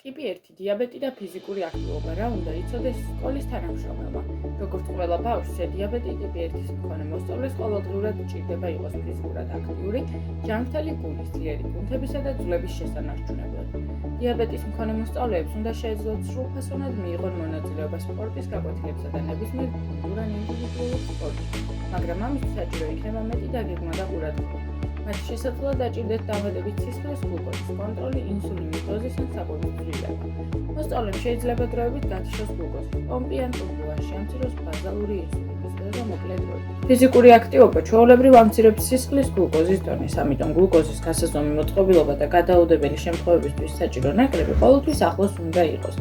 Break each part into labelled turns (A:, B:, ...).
A: ტიპი 1 დიაბეტი და ფიზიკური აქტივობა რა უნდა იცოდეს სკოლის თანამშრომელმა. როგორც ყველა ბავშვს, დიაბეტი ტიპი 1-ის მქონე მოსწავლეს ყოველდღიურად ჭირდება იყოს ფიზიკურად აქტიური, ჯანმრთელი გულის, ძლიერი კუნთებისა და ძვლების შესანარჩუნებლად. დიაბეტის მქონე მოსწავლეებს უნდა შეეძლოთ სრულფასოვნად მიიღონ მონაწილეობა სპორტის გაკვეთილებსა და ნებისმიერ კულტურულ ან ინდივიდუალურ სპორტში, მაგრამ ამისთვის საჭირო იქნება მეტი დაგეგმა და ყურადღება. მათ შესაძლოა დაჭირდეთ დამატებით სისხლის გლუკოზის კონტროლი, ინსულინის დოზის ან საკვების ცვლილება. მოსწავლემ შეიძლება დროებით გათიშოს გლუკოზის პომპი ან ტურბულაში ამციროს ბაზალური ინსულინის დოზა მოკლე დროით. ფიზიკური აქტივობა ჩვეულებრივ ამცირებს სისხლის გლუკოზის დონეს, ამიტომ გლუკოზის გასაზომი მოწყობილობა და გადაუდებელი შემთხვევებისთვის საჭირო ნაკლები ყოველთვის ახლოს უნდა იყოს.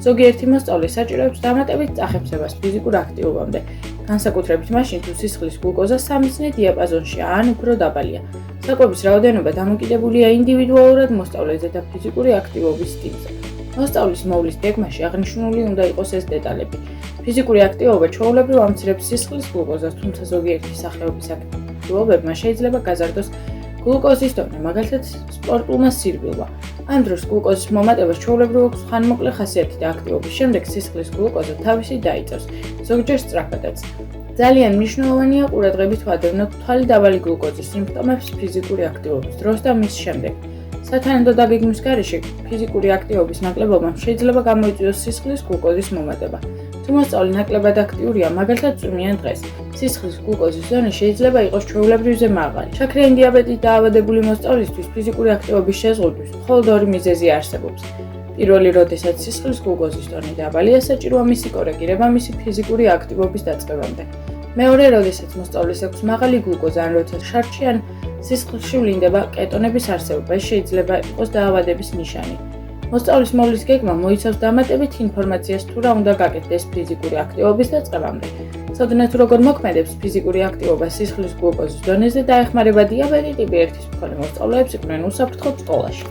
A: ზოგიერთი მოსწავლე საჭიროებს დამატებით წახებსებას ფიზიკურ აქტივობამდე, განსაკუთრებით მაშინ, თუ სისხლის გლუკოზა სამიზნე დიაპაზონშია ან უფრო დაბალია. საკვების რაოდენობა დამოკიდებულია ინდივიდუალურად მოსწავლეზე და ფიზიკური აქტივობის სტილზე. მოსწავლის მოვლის გეგმაში აღნიშნული უნდა იყოს ეს დეტალები. ფიზიკური აქტივობა ჩვეულებრივ ამცირებს სისხლის გლუკოზას, თუმცა ზოგიერთი სახეობის აქტივობებმა შეიძლება გაზარდოს გლუკოზის დონე, მაგალითად სპორტულმა სირბილმა. ამ დროს გლუკოზის მომატებას ჩვეულებრივ აქვს ხანმოკლე ხასიათი და აქტივობის შემდეგ სისხლის გლუკოზა თავისი დაიწევს, ზოგჯერ სწრაფადაც. ძალიან მნიშვნელოვანია ყურადღებით ვადევნოთ თვალი დაბალი გლუკოზის სიმპტომებს ფიზიკური აქტივობის დროს და მის შემდეგ. სათანადო დაგეგმვის გარეშე ფიზიკური აქტივობის ნაკლებობამ შეიძლება გამოიწვიოს სისხლის გლუკოზის მომატება. თუ მოსწავლე ნაკლებად აქტიურია, მაგალითად წვიმიან დღეს, სისხლის გლუკოზის დონე შეიძლება იყოს ჩვეულებრივზე მაღალი. შაქრიანი დიაბეტით დაავადებული მოსწავლისთვის ფიზიკური აქტივობის შეზღუდვის მხოლოდ ორი მიზეზი არსებობს. პირველი, როდესაც სისხლის გლუკოზის დონე დაბალია, საჭიროა მისი კორეგირება მისი ფიზიკური აქტივობის დაწყებამდე. მეორე, როდესაც მოსწავლეს აქვს მაღალი გლუკოზა ან როცა შარდში ან სისხლში ვლინდება კეტონების არსებობა, ეს შეიძლება იყოს დაავადების ნიშანი. მოსწავლის მოვლის გეგმა მოიცავს დამატებით ინფორმაციას თუ რა უნდა გაკეთდეს ფიზიკური აქტივობის დაწყებამდე. სოდნე თუ როგორ მოქმედებს ფიზიკური აქტივობა სისხლის გლუკოზის დონეზე და ეხმარება დიაბეტი ტიპი 1-ის მქონე მოსწავლეებს იყვნენ უსაფრთხო სკოლაში.